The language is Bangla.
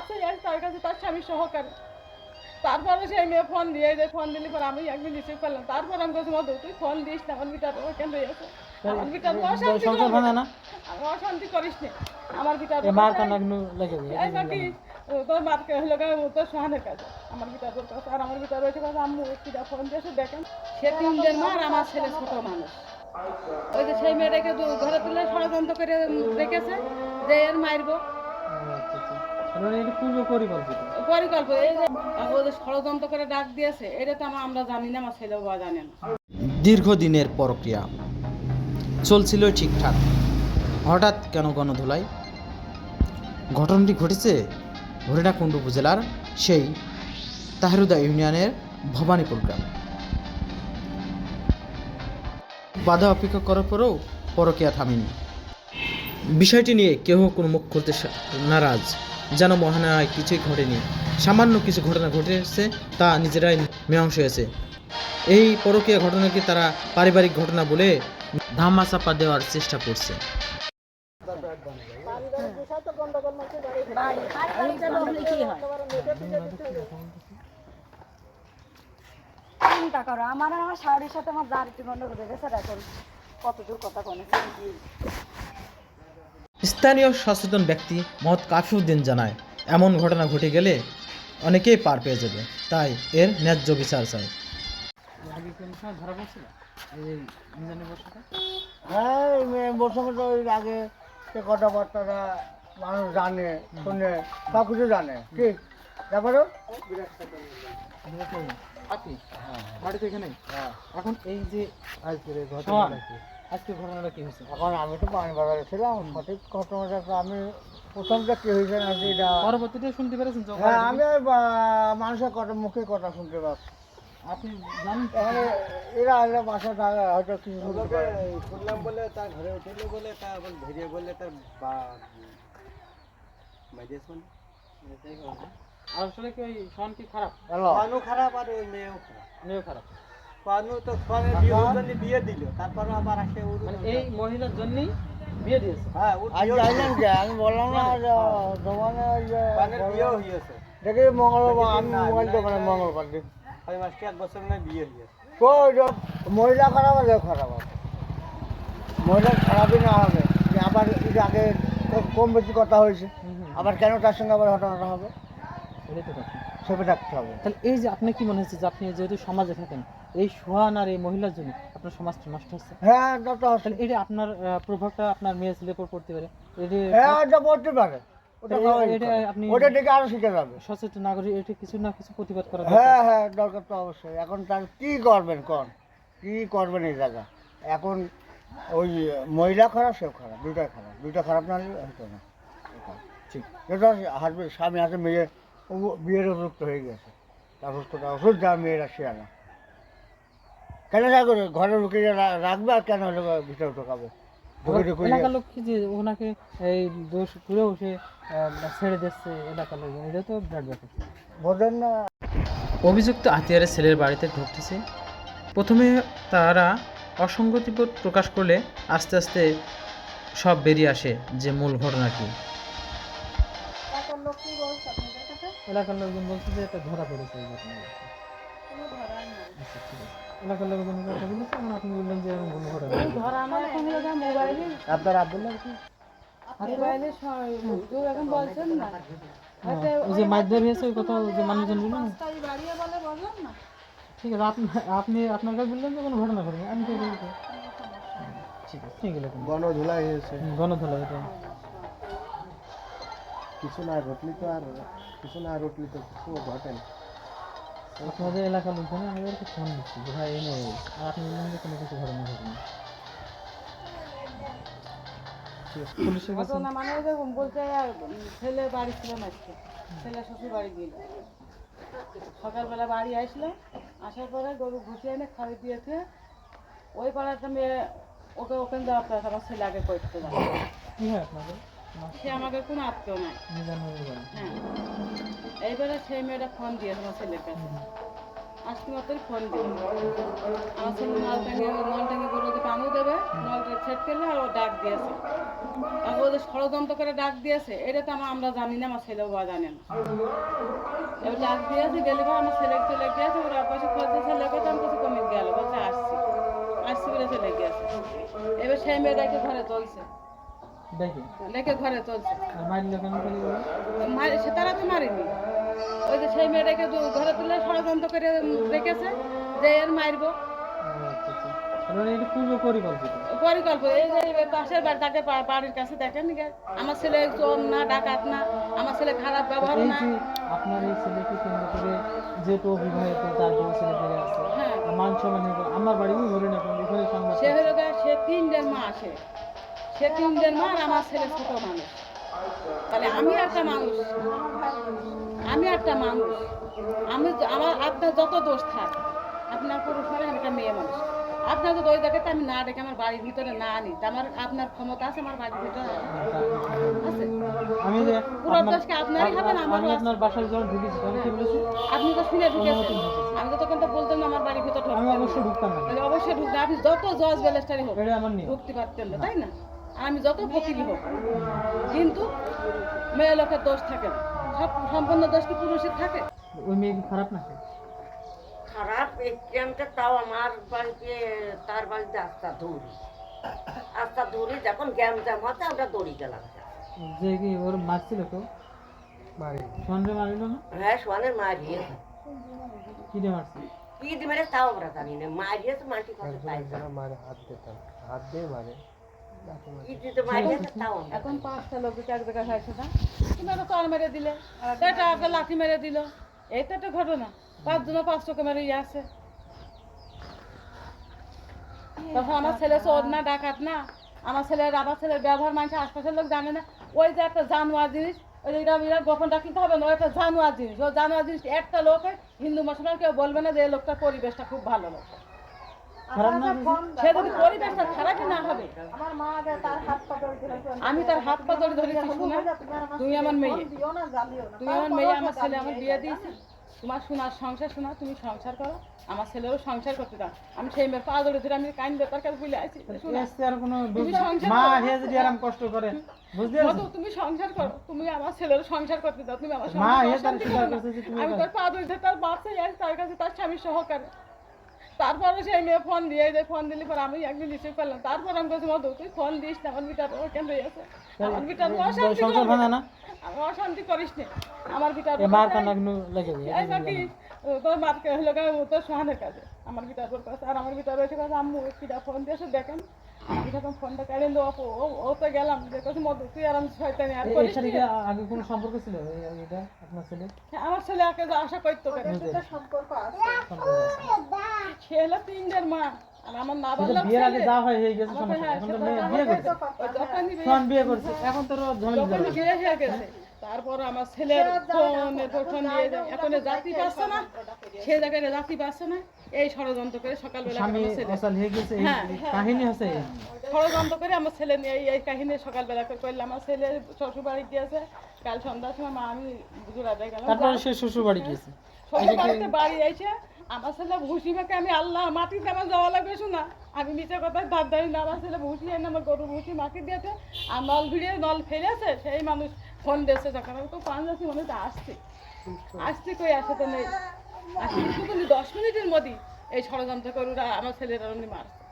আছে তার কাছে তার স্বামী সহকারে। তারপরে সেই মেয়ে ফোন দিয়ে ফোন দিলে পরে আমি একদিন রিসিভ করলাম। তারপর আমি বলছি মধু তুই ফোন দিস না, আমার বিটার কেন রয়েছে, আমার বিটার অশান্তি করবে না, আমি অশান্তি করিস না, আমার বিটার এই নাকি তোর মারকে হলো তোর সোহানের কাছে, আমার বিটার কাছে। আর আমার বিটার রয়েছে কাছে আম্মু কিটা ফোন দিয়েছে দেখেন। সে 3 দিন মার, আমার ছেলে ছোট মানুষ। ওই যে সেই মেয়েটাকে ঘরে তুলে ষড়যন্ত্র করে রেখেছে যে এর মারবো। পরিকল্পিত এই যে ওদের ষড়যন্ত্র করে ডাক দিয়েছে, এটা তো আমরা জানি না, আমার ছেলেও জানে না। দীর্ঘদিনের প্রক্রিয়া চলছিল ঠিকঠাক, হঠাৎ কেন গণধোলাই? ঘটনাটি ঘটেছে হরিণাকুণ্ডু উপজেলার সেই তাহেরুদা ইউনিয়নের ভবানীপুর গ্রামে। বাধা অপেক্ষা করার পরেও পরকীয়া থামেনি। বিষয়টি নিয়ে কেউ কোনো মুখ খুলতে নারাজ, যেন মনে হয় কিছুই ঘটেনি, সামান্য কিছু ঘটনা ঘটেছে, তা নিজেরাই মীমাংসা হয়েছে। এই পরকীয়া ঘটনাকে তারা পারিবারিক ঘটনা বলে ধামাচাপা দেওয়ার চেষ্টা করছে। চিন্তা করো, আমার শাড়ির সাথে আমার দাঁড়িয়ে গন্ডগোল হয়ে গেছে। এখন কতদূর কথা বলে স্থানীয় সচেতন ব্যক্তি মোহাম্মদ কাফিউদ্দিন জানায়, এমন ঘটনা ঘটে গেলে অনেকেই পার পেয়ে যাবে, তাই এর ন্যায্য বিচার চাই। হ্যাঁ, বর্ষাকে তো ওই আগে সে কথাবার্তাটা মানুষ জানে, শুনে সব কিছু জানে। ঠিক তারপরে এখন এই যে আজকে ঘটনাটা কি হয়েছে? এখন আমি তো পানি বাজারে ছিলাম, সঠিক ঘটনাটা তো আমি প্রথমটা কি হয়েছে না এটা পরবর্তীতে শুনতে পেরেছেন? হ্যাঁ, আমি মানুষের কথা, মুখে কথা শুনতে পাচ্ছি। আপনি জানেন এরা এরা বাসা থাকে হয়তো কিছু শুনলাম বলে তার ঘরে উঠেলো বলে তা এখন ভেরিয়ে বললে তার আসলে কি ওই শন কি খারাপ? পানু খারাপ আর ওই মেয়েও খারাপ। মেয়েও খারাপ, পানু তো সোয়ানের বিয়ের জন্য বিয়ে দিল, তারপর আবার আসে মানে এই মহিলার জন্যই বিয়ে দিয়েছে। হ্যাঁ আজ জানলেন যে আমি বললাম না দোকানে পানের বিয়েও হয়েছে। দেখি মঙ্গলবার আমি মোবাইল দোকানে মঙ্গলবার দিন 6 মাস কি 1 বছর নয় বিয়ে হয়েছে। তো মহিলা খারাপ হলে খারাপ হবে, মহিলা খারাপই না হবে যে আবার এই যে আগে কম বেশি কথা হয়েছে, আবার কেন তার সঙ্গে আবার ঘটনাটা হবে এটাই তো কথা। সেটা থাকতে হবে। তাহলে এই যে আপনি কি মনে হচ্ছে যে আপনি যেহেতু সমাজে থাকেন, এই সোহান আর এই মহিলার জন্য আপনার সমাজটা নষ্ট হচ্ছে? হ্যাঁ, তো তাহলে এটা আপনার প্রভাবটা আপনার মেয়ে ছেলের উপর পড়তে পারে। হ্যাঁ, ওটা পড়তে পারে, ওটা এটা আপনি ওটা দেখে আরো শিখে যাবে। সচেতন নাগরিক, এটা কিছু না কিছু প্রতিবাদ করা হ্যাঁ হ্যাঁ, দরকার তো অবশ্যই। এখন তার কি করবেন, কি করবেন এই জায়গা? এখন ওই মহিলা খারাপ, সেও খারাপ, দুইটা খারাপ না হলে হতো না। ঠিক, এটা হাসবে স্বামী হাতে মেয়ে বিয়ের উপযুক্ত হয়ে গেছে, তারপর কোথাও ওষুধ দেওয়া মেয়েরা শেয়ালা কেন রাখবে? ঘরে লুকিয়ে রাখবে আর কেন হলে ভিতরে ঢোকাবে? এলাকার লোক কি যে ওনাকে এই দোষ করেও সে ছেড়ে দিচ্ছে, এলাকার লোক, এটা তো বিরাট ব্যাপার। বোঝেন না। অভিযুক্ত আতিয়ারের ছেলের বাড়িতে ঢুকতেছে। প্রথমে তারা অসঙ্গতিবোধ প্রকাশ করলে আস্তে আস্তে সব বেরিয়ে আসে যে মূল ঘটনা কি। এলাকার লোকজন বলছে যে এটা ধরা পড়েছে এই ঘটনা। এলাকার লোকজন কথা বলেছে, এখন আপনি বললেন যে এরকম কোনো ঘটনা নেই। আপনার আব্দুল্লাহ কি এখন বলছেন না, ওই যে মাইক ধরে হয়েছে ওই কথা যে মানুষজন বললো না, বাড়িয়ে বলে বললাম না। ঠিক আছে, আপনি আপনার কাছে বললেন যে কোনো ঘটনা ঘটবে, আমি তো বলবো ঠিক আছে, ঠিক আছে, গণধোলাই হয়েছে। গণধোলা এটা কিছু না ঘটলি তো আর কিছু ঘটে না। আপনাদের এলাকার লোকজনে আমাদেরকে ফোন দিচ্ছি যে ভাই এই নিয়ে, আর আপনি বললেন যে কোনো কিছু ঘটনা ঘটেনি। পুলিশের কাছে ঘটনা মানে ওই যে বলছে ছেলে বাড়ি ছিল না, আজকে ছেলে শ্বশুর বাড়ি গেল, সকালবেলা বাড়ি আসলো, আসার পরে গরু ঘুষিয়ে এনে খাওয়াই দিয়েছে। ওই পাড়াটা মেয়ে ওকে ওখানে যাওয়া প্রায় আমার ছেলে আগে করতে যাবে। কি হয় আপনাদের? সে আমাকে কোনো আত্মীয় নাই। হ্যাঁ, এইবারে সেই মেয়েটা ফোন দিয়েছে আমার ছেলের কাছে, আজকে মাত্র ফোন দিয়ে আমার ছেলে নলটাঙ্গে গরুতে পানিও দেবে, নলটা ছেট করলে আর ও ডাক দিয়েছে আর ও যে ষড়যন্ত্র করে ডাক দিয়েছে এটা তো আমরা জানি না, আমার ছেলেও বা জানে না। এবার ডাক দিয়েছে গেলে পর আমার ছেলে চলে গিয়েছে, ওরা পাশে খোঁজে ছেলেকে তো আমি কিছু কমে গেল বলছে আসছি বলে চলে গিয়েছে। এবার সেই মেয়েটাকে ঘরে চলছে, দেখি লেকে ঘরে চলছে। আর মাইল কেন করে বলো? সে তারা তো মারেনি, ওই যে সেই মেয়েটাকে ঘরে তুলে ষড়যন্ত্র করে রেখেছে যে এর মারবো। আচ্ছা আচ্ছা, তাহলে এটা পূর্ব পরিকল্পিত। পরিকল্পনা এই যে পাশের বাড়ি তাকে বাড়ির কাছে দেখেন আমার ছেলে চোর না ডাকাত না, আমার ছেলে খারাপ ব্যবহার এই না। যে আপনার এই ছেলেকে কেন্দ্র করে যেহেতু বিবাহিত তার বউ ছেলে পেরে আছে, হ্যাঁ। মান সম্মান আমার বাড়িও ধরে না কোনো এখানে সংবাদ সে হলো সে 3 দের মা আছে, সে 3 দের মা আর আমার ছেলে ছোট মানুষ। তাহলে আমি একটা মানুষ, আমার আপনার যত দোষ থাক, আপনার পুরুষ মানে আমি একটা মেয়ে মানুষ, আপনার যদি ওই জায়গাতে আমি না ডেকে আমার বাড়ির ভিতরে না আনি, তা আপনার ক্ষমতা আছে আমার বাড়ির ভিতরে আছে? আমি যে পুরো দোষকে আপনারই হবে না আমারও আছে। আপনার বাসায় যখন ঢুকেছি তখন কি বলেছি? আপনি তো শুনে ঢুকেছেন, আমি তো তখন তো বলতাম না আমার বাড়ির ভিতরে আমি অবশ্যই ঢুকতাম না, তাহলে অবশ্যই ঢুকবে। আপনি যত জজ ব্যালেস্টারই হোক এটা আমার নিয়ম। ঢুকতে পারতেন না, তাই না? আর আমি যত ফকিরি হোক, কিন্তু মেয়ে লোকের দোষ থাকে না, সব সম্পূর্ণ দোষ কি পুরুষের থাকে? ওই মেয়ে কি খারাপ না? খারাপ এখানটা তাও আমার বাড়িতে, তার বাড়িতে আস্তা ধরি যখন গ্যাম জ্যাম হচ্ছে আমরা দৌড়ি গেলাম। যে কি ওর মারছিল তো সন্ধ্যে মারিল না? হ্যাঁ সোয়ানে মারিয়েছে, কি দিয়ে মারছে? কি দিয়ে মেরে তাও আমরা জানি না, মারিয়েছে মাটি কথা তাই জানি। কি দিতে মারিয়েছে তাও আমরা এখন 5টা লোক এক জায়গায় হয়েছে না, তুমি একটা চর মেরে দিলে, এটা একটা লাঠি মেরে দিল, এই তো একটা ঘটনা। 5 জনে 5 চোখে মেরে আছে। তখন আমার ছেলে চোর না ডাকাত না, আমার ছেলের ব্যবহার মানুষের আশপাশের লোক জানে না। ওই যে একটা জানোয়ার জিনিস, ওই যে এরা গোপন রাখতে হবে না, ওই একটা জানোয়ার জিনিস, ওই জানোয়ার জিনিস একটা লোক হিন্দু মুসলমান কেউ বলবে না যে এই লোকটার পরিবেশটা খুব ভালো লোক। খারাপ না? সে যদি পরিবেশটা খারাপই না হবে, আমি তার হাত পা ধরে ধরেছি, শোনা তুমি আমার মেয়ে, তুমি আমার মেয়ে, আমার ছেলে আমার বিয়ে দিয়েছি, তোমার শোনার সংসার শোনা, তুমি সংসার করো, আমার ছেলেও সংসার করতে দাও। আমি সেই মেয়ের পা ধরে ধরে আমি কাইন ব্যাপার কাছে ভুলে আছি, আর কোনো তুমি সংসার মা করো। হে যদি আরাম কষ্ট করে বুঝতে মধু, পারছো? তুমি সংসার করো, তুমি আমার ছেলের সংসার করতে দাও, তুমি আমার মা সংসার হে তার অশান্তি স্বীকার করো না। করছে যে তুমি আমি তার পা ধরে ধরে তার বাচ্চাই আছে তার কাছে, তার স্বামী সহকারে। তারপরে সেই মেয়ে ফোন দিয়ে যে ফোন দিলে পরে আমি একদিন রিসিভ করলাম, তারপর আমি বলছি মধু তুই ফোন দিস না, আমার বিটার ও কেন আছে, আমার বিটার অশান্তি সংসার ভাঙা না? আমি অশান্তি করিস না, আমার বিটার এ মার কান্না কিন্তু লেগে যায়। এই নাকি তোর মারকে হলো তোর সোহানের কাছে, আমার বিটার ওর কাছে, আর আমার বিটার রয়েছে কাছে আম্মু কিটা ফোন দিয়েছে দেখেন। আমি যখন ফোনটা কেড়ে লো ও তো গেলাম যে কাছে মধু তুই আর আমি শয়তানি আর এর করিস সাথে না। কি আগে কোনো সম্পর্ক ছিল এটা আপনার ছেলে? আমার ছেলে আগে যা আশা করতো কেন, সম্পর্ক আছে। সে হলো 3 দের মা, আর আমার না কিন্তু বললাম বিয়ের আগে যা হয় হয়ে গেছে সমস্যা। এখন তো মেয়ে বিয়ে করছে, এখন বিয়ে করছে, এখন তো ঝামেলা যখন বিয়ে হয়ে গেছে, তারপর আমার ছেলের ফোনের পর ফোন দিয়ে যায়, এখন জাতি পাচ্ছে না, সে জায়গায় জাতি পাচ্ছে না, এই ষড়যন্ত্র করে সকালবেলা স্বামী আমার ছেলে অসাল হয়ে গেছে, এই হ্যাঁ। কাহিনী আছে। ষড়যন্ত্র করে আমার ছেলে নিয়ে এই কাহিনী সকালবেলা করে করলাম। আমার ছেলে শ্বশুর বাড়ি গিয়েছে, কাল সন্ধ্যার সময় মা আমি জোড়াতে গেলাম, তারপরে সে শ্বশুর বাড়ি গিয়েছে। শ্বশুর বাড়িতে বাড়ি এসে আমার ছেলে ভুসি মেখে আমি আল্লাহ মাটিতে আমার যাওয়া লাগবে শোনা, আমি নিচে কথায় ধার ধারি না, আমার ছেলে ভুসি এনে আমার গরু ভুসি মাটি দিয়েছে, আর নল ভিড়িয়ে নল ফেলেছে, সেই মানুষ ফোন দিয়েছে যখন আমি তো পাঁচ যাচ্ছি মনে হচ্ছে আসছে কই আসে তো নেই, আসছে শুধু 10 মিনিটের মধ্যে এই ষড়যন্ত্র করে ওরা আমার ছেলেরা এমনি মারছে।